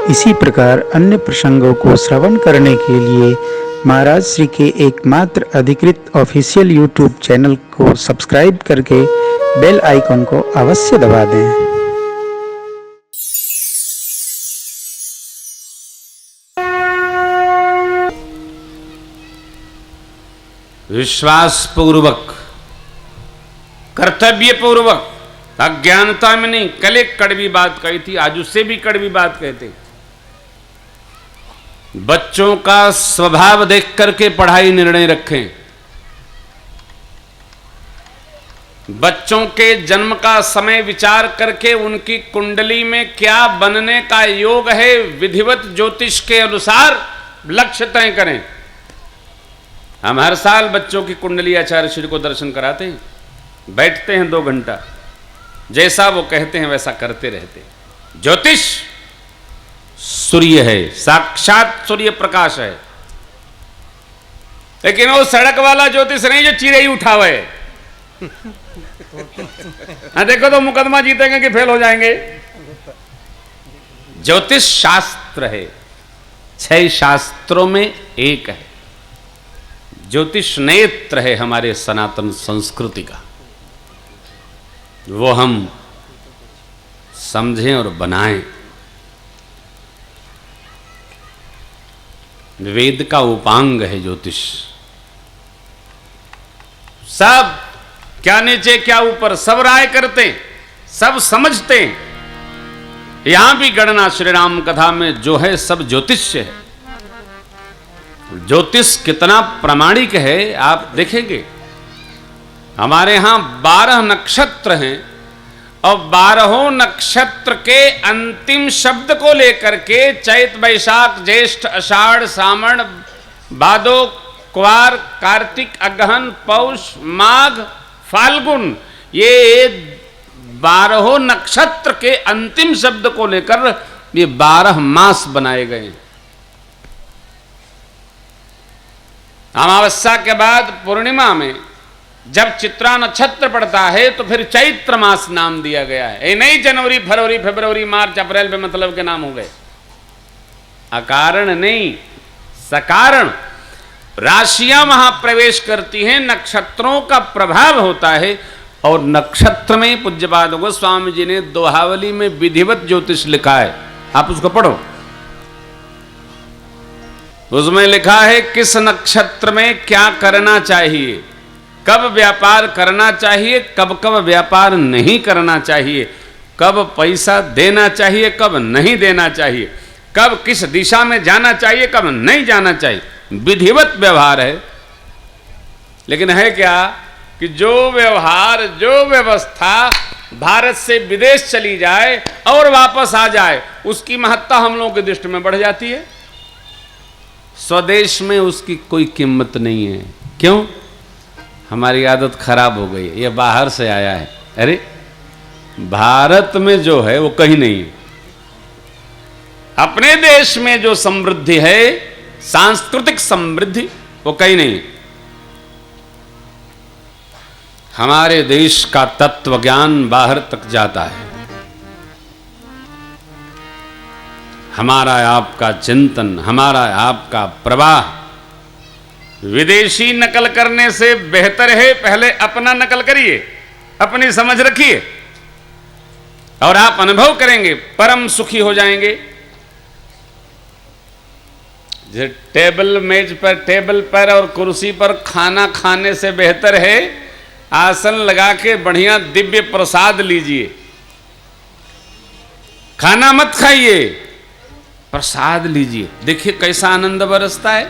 इसी प्रकार अन्य प्रसंगों को श्रवण करने के लिए महाराज श्री के एकमात्र अधिकृत ऑफिशियल यूट्यूब चैनल को सब्सक्राइब करके बेल आइकन को अवश्य दबा दें। विश्वास पूर्वक, कर्तव्य पूर्वक, अज्ञानता में नहीं। कल एक कड़वी बात कही थी, आज उससे भी कड़वी बात कहते। बच्चों का स्वभाव देख करके पढ़ाई निर्णय रखें। बच्चों के जन्म का समय विचार करके उनकी कुंडली में क्या बनने का योग है, विधिवत ज्योतिष के अनुसार लक्ष्य तय करें। हम हर साल बच्चों की कुंडली आचार्य श्री को दर्शन कराते हैं, बैठते हैं 2 घंटा, जैसा वो कहते हैं वैसा करते रहते हैं। ज्योतिष सूर्य है, साक्षात सूर्य प्रकाश है, लेकिन वो सड़क वाला ज्योतिष नहीं जो चिड़ै उठावे। हाँ देखो तो मुकदमा जीतेंगे कि फेल हो जाएंगे। ज्योतिष शास्त्र है, 6 शास्त्रों में एक है। ज्योतिष नेत्र है हमारे सनातन संस्कृति का, वो हम समझें और बनाएं। वेद का उपांग है ज्योतिष। सब क्या नीचे क्या ऊपर सब राय करते, सब समझते। यहां भी गणना श्री राम कथा में जो है सब ज्योतिष है। ज्योतिष कितना प्रामाणिक है आप देखेंगे। हमारे यहां 12 नक्षत्र हैं और 12 नक्षत्र के अंतिम शब्द को लेकर के चैत वैशाख ज्येष्ठ आषाढ़ सावन भादो क्वार कार्तिक अगहन पौष माघ फाल्गुन, ये 12 नक्षत्र के अंतिम शब्द को लेकर ये 12 मास बनाए गए। अमावस्या के बाद पूर्णिमा में जब चित्रा नक्षत्र पड़ता है तो फिर चैत्र मास नाम दिया गया है। ये नहीं जनवरी फरवरी फरवरी मार्च अप्रैल पे मतलब के नाम हो गए। अकारण नहीं, सकारण राशियां वहां प्रवेश करती हैं, नक्षत्रों का प्रभाव होता है। और नक्षत्र में पूज्यपाद गोस्वामी जी ने दोहावली में विधिवत ज्योतिष लिखा है, आप उसको पढ़ो। उसमें लिखा है किस नक्षत्र में क्या करना चाहिए, कब व्यापार करना चाहिए, कब कब व्यापार नहीं करना चाहिए, कब पैसा देना चाहिए, कब नहीं देना चाहिए, कब किस दिशा में जाना चाहिए, कब नहीं जाना चाहिए। विधिवत व्यवहार है। लेकिन है क्या कि जो व्यवहार जो व्यवस्था भारत से विदेश चली जाए और वापस आ जाए, उसकी महत्ता हम लोगों की दृष्टि में बढ़ जाती है। स्वदेश में उसकी कोई कीमत नहीं है। क्यों? हमारी आदत खराब हो गई है, ये बाहर से आया है। अरे भारत में जो है वो कहीं नहीं है। अपने देश में जो समृद्धि है, सांस्कृतिक समृद्धि, वो कहीं नहीं है। हमारे देश का तत्व ज्ञान बाहर तक जाता है। हमारा आपका चिंतन, हमारा आपका प्रवाह विदेशी नकल करने से बेहतर है पहले अपना नकल करिए, अपनी समझ रखिए और आप अनुभव करेंगे, परम सुखी हो जाएंगे। टेबल पर और कुर्सी पर खाना खाने से बेहतर है आसन लगा के बढ़िया दिव्य प्रसाद लीजिए। खाना मत खाइए, प्रसाद लीजिए, देखिए कैसा आनंद बरसता है।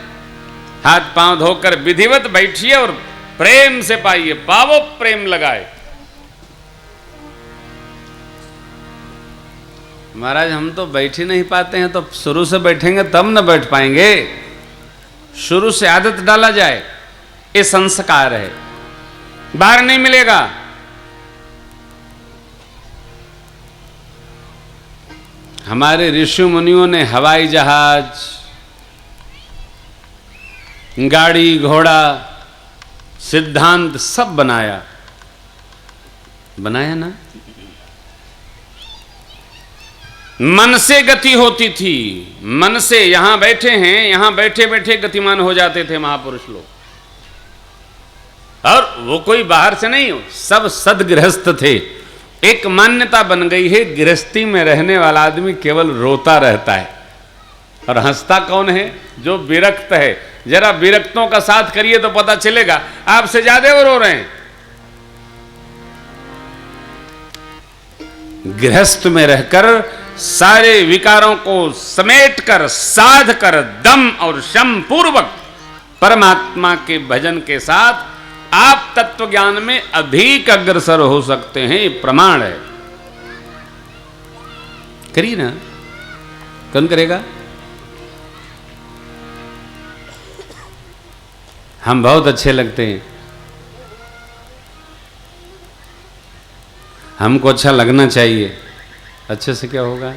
हाथ पांव धोकर विधिवत बैठिए और प्रेम से पाइए, पावो प्रेम लगाए। महाराज हम तो बैठ ही नहीं पाते हैं, तो शुरू से बैठेंगे तब न बैठ पाएंगे। शुरू से आदत डाला जाए, ये संस्कार है, बाहर नहीं मिलेगा। हमारे ऋषि मुनियों ने हवाई जहाज, गाड़ी घोड़ा, सिद्धांत सब बनाया ना। मन से गति होती थी, मन से। यहां बैठे हैं, यहां बैठे बैठे गतिमान हो जाते थे महापुरुष लोग, और वो कोई बाहर से नहीं, सब सदगृहस्थ थे। एक मान्यता बन गई है, गृहस्थी में रहने वाला आदमी केवल रोता रहता है, और हंसता कौन है? जो विरक्त है। जरा विरक्तों का साथ करिए तो पता चलेगा, आपसे ज्यादा वो रो रहे हैं। गृहस्थ में रहकर सारे विकारों को समेटकर, साध कर, दम और शम पूर्वक परमात्मा के भजन के साथ आप तत्व ज्ञान में अधिक अग्रसर हो सकते हैं। ये प्रमाण है। करिए ना, कौन करेगा? हम बहुत अच्छे लगते हैं, हमको अच्छा लगना चाहिए। अच्छे से क्या होगा?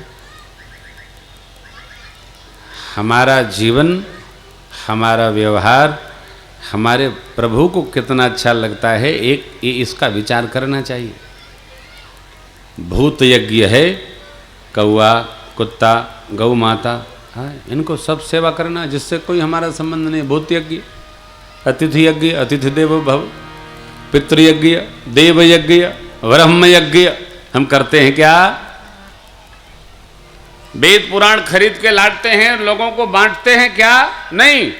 हमारा जीवन, हमारा व्यवहार हमारे प्रभु को कितना अच्छा लगता है, एक इसका विचार करना चाहिए। भूत यज्ञ है, कौआ, कुत्ता, गौ माता, हाँ, इनको सब सेवा करना, जिससे कोई हमारा संबंध नहीं। भूत यज्ञ, अतिथि यज्ञ, अतिथि देवो भव, पितृयज्ञ, देव यज्ञ, ब्रह्म यज्ञ हम करते हैं क्या? वेद पुराण खरीद के लाते हैं, लोगों को बांटते हैं क्या? नहीं।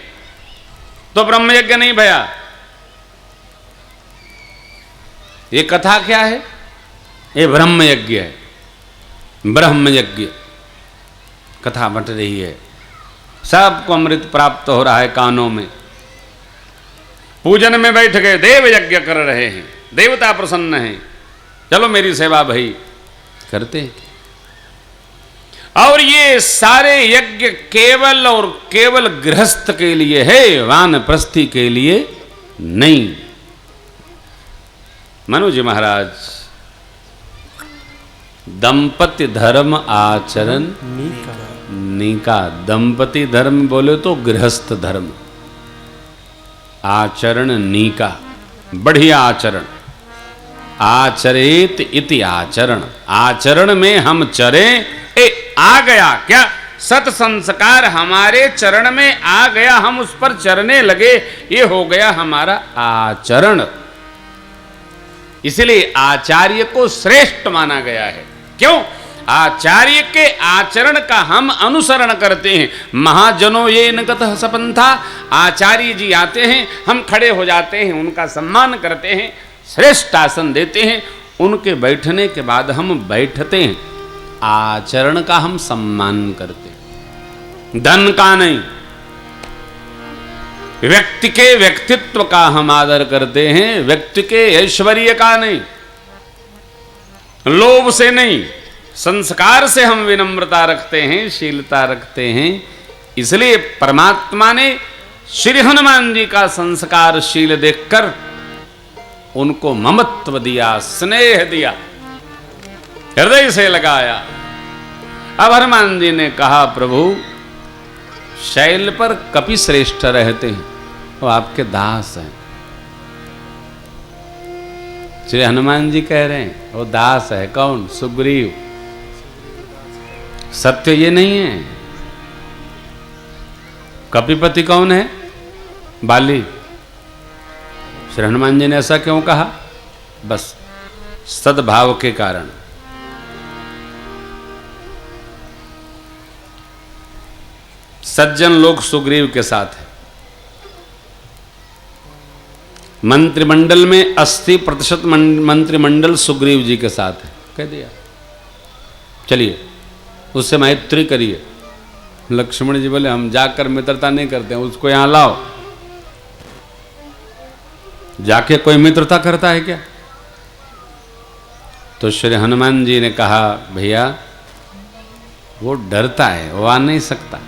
तो ब्रह्म यज्ञ नहीं भया। ये कथा क्या है? ये ब्रह्म यज्ञ है। ब्रह्म यज्ञ कथा बट रही है, सबको अमृत प्राप्त हो रहा है कानों में। पूजन में बैठ गए, देव यज्ञ कर रहे हैं, देवता प्रसन्न हैं, चलो मेरी सेवा भाई करते हैं। और ये सारे यज्ञ केवल और केवल गृहस्थ के लिए है, वानप्रस्थी के लिए नहीं। मनु जी महाराज, दंपति धर्म आचरण नीका। दंपति धर्म बोले तो गृहस्थ धर्म, आचरण नीका, बढ़िया आचरण। आचरेत इति आचरण, आचरण में हम चरें। आ गया क्या? सत संस्कार हमारे चरण में आ गया, हम उस पर चरने लगे, ये हो गया हमारा आचरण। इसलिए आचार्य को श्रेष्ठ माना गया है। क्यों? आचार्य के आचरण का हम अनुसरण करते हैं। महाजनों ये नगतः सपंथा, आचार्य जी आते हैं, हम खड़े हो जाते हैं, उनका सम्मान करते हैं, श्रेष्ठ आसन देते हैं, उनके बैठने के बाद हम बैठते हैं। आचरण का हम सम्मान करते हैं, धन का नहीं। व्यक्ति के व्यक्तित्व का हम आदर करते हैं, व्यक्ति के ऐश्वर्य का नहीं, लोभ से नहीं, संस्कार से हम विनम्रता रखते हैं, शीलता रखते हैं। इसलिए परमात्मा ने श्री हनुमान जी का संस्कारशील देखकर उनको ममत्व दिया, स्नेह दिया, हृदय से लगाया। अब हनुमान जी ने कहा, प्रभु शैल पर कपि श्रेष्ठ रहते हैं, वो आपके दास हैं। श्री हनुमान जी कह रहे हैं वो दास है। कौन? सुग्रीव। सत्य ये नहीं है। कपिपति कौन है? बाली। श्री हनुमान जी ने ऐसा क्यों कहा? बस सद्भाव के कारण। सज्जन लोग सुग्रीव के साथ है। मंत्रिमंडल में 80% मंत्रिमंडल सुग्रीव जी के साथ है, कह दिया। चलिए उससे मैत्री करिए। लक्ष्मण जी बोले हम जाकर मित्रता नहीं करते हैं, उसको यहां लाओ। जाके कोई मित्रता करता है क्या? तो श्री हनुमान जी ने कहा, भैया वो डरता है, वो आ नहीं सकता।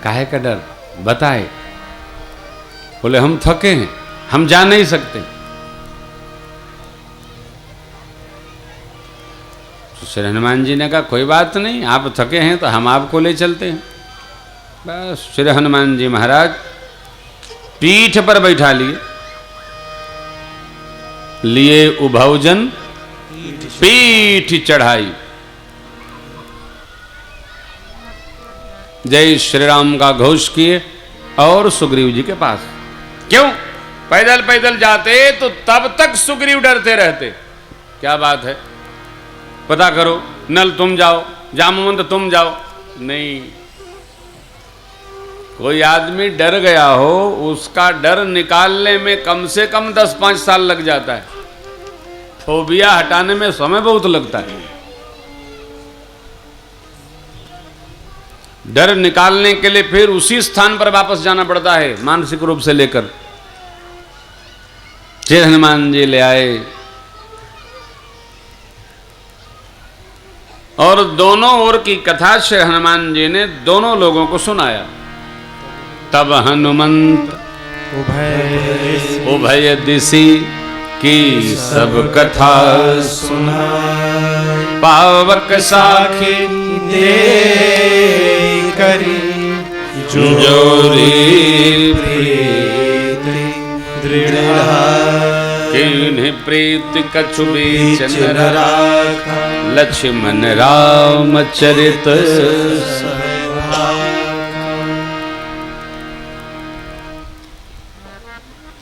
काहे का डर? बताए। बोले हम थके हैं, हम जा नहीं सकते। तो श्री हनुमान जी ने कहा कोई बात नहीं, आप थके हैं तो हम आपको ले चलते हैं। बस श्री हनुमान जी महाराज पीठ पर बैठा लिए उभौजन पीठ चढ़ाई। जय श्री राम का घोष किए और सुग्रीव जी के पास। क्यों? पैदल पैदल जाते तो तब तक सुग्रीव डरते रहते। क्या बात है, पता करो, नल तुम जाओ, जामवंत तुम जाओ। नहीं, कोई आदमी डर गया हो, उसका डर निकालने में कम से कम 10-5 साल लग जाता है। फोबिया हटाने में समय बहुत लगता है। डर निकालने के लिए फिर उसी स्थान पर वापस जाना पड़ता है, मानसिक रूप से लेकर। श्री हनुमान जी ले आए और दोनों ओर की कथा श्री हनुमान जी ने दोनों लोगों को सुनाया। तब हनुमंत उभय दिशि की सब कथा सुनाई, पावक साखी दे करी जोरी प्रीति दृढ़, किन्हीं प्रीति कछु बीच न राखा, लक्ष्मण राम चरित।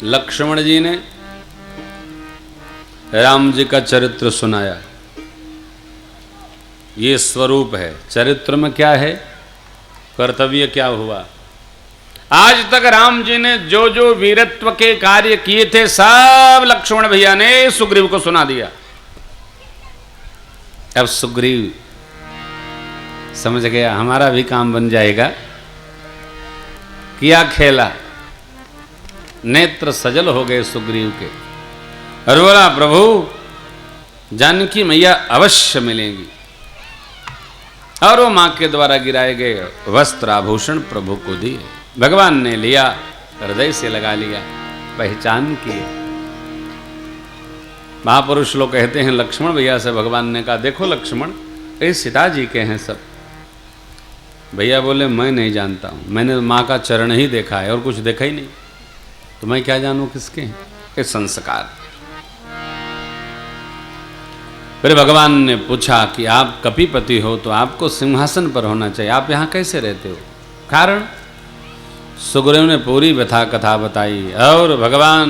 लक्ष्मण जी ने राम जी का चरित्र सुनाया। ये स्वरूप है, चरित्र में क्या है, कर्तव्य क्या हुआ। आज तक राम जी ने जो जो वीरत्व के कार्य किए थे सब लक्ष्मण भैया ने सुग्रीव को सुना दिया। अब सुग्रीव समझ गया हमारा भी काम बन जाएगा। किया खेला, नेत्र सजल हो गए सुग्रीव के और बोला, प्रभु जानकी मैया अवश्य मिलेंगी। और वो मां के द्वारा गिराए गए वस्त्र आभूषण प्रभु को दिए। भगवान ने लिया, हृदय से लगा लिया, पहचान की। महापुरुष लोग कहते हैं लक्ष्मण भैया से भगवान ने कहा, देखो लक्ष्मण ये सीता जी के हैं सब। भैया बोले, मैं नहीं जानता हूं, मैंने मां का चरण ही देखा है और कुछ देखा ही नहीं, तो मैं क्या जानूं किसके हैं। ये संस्कार। फिर भगवान ने पूछा कि आप कपिपति हो तो आपको सिंहासन पर होना चाहिए, आप यहां कैसे रहते हो। कारण सुग्रीव ने पूरी व्यथा कथा बताई और भगवान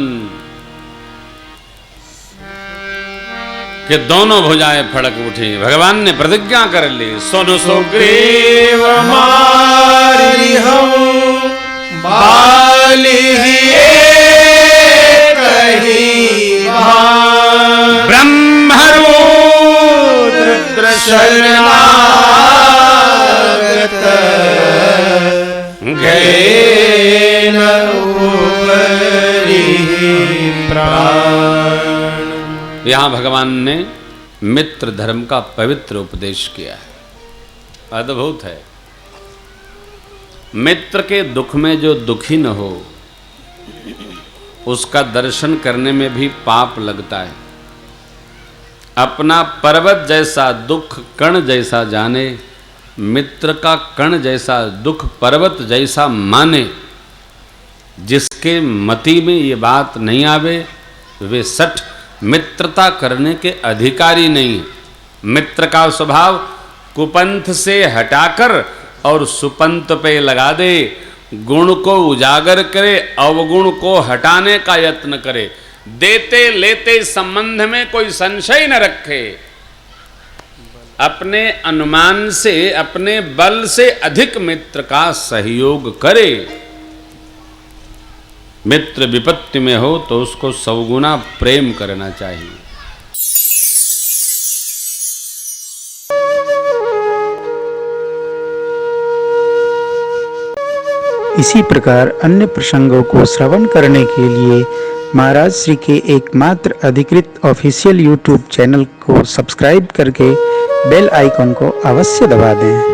के दोनों भुजाएं फड़क उठी। भगवान ने प्रतिज्ञा कर ली, सुन सुग्रीव मारी हम बाली कही ब्रह्मरूप रुद्र शरणागत गए न उपरि प्राण। यहां भगवान ने मित्र धर्म का पवित्र उपदेश किया है। अद्भुत है। मित्र के दुख में जो दुखी न हो उसका दर्शन करने में भी पाप लगता है। अपना पर्वत जैसा दुख कण जैसा जाने, मित्र का कण जैसा दुख पर्वत जैसा माने। जिसके मति में ये बात नहीं आवे वे सठ मित्रता करने के अधिकारी नहीं है। मित्र का स्वभाव कुपंथ से हटाकर और सुपंथ पे लगा दे, गुण को उजागर करे, अवगुण को हटाने का यत्न करे, देते लेते संबंध में कोई संशय न रखे, अपने अनुमान से अपने बल से अधिक मित्र का सहयोग करे। मित्र विपत्ति में हो तो उसको सौगुना प्रेम करना चाहिए। इसी प्रकार अन्य प्रसंगों को श्रवण करने के लिए महाराज श्री के एकमात्र अधिकृत ऑफिशियल यूट्यूब चैनल को सब्सक्राइब करके बेल आइकन को अवश्य दबा दें।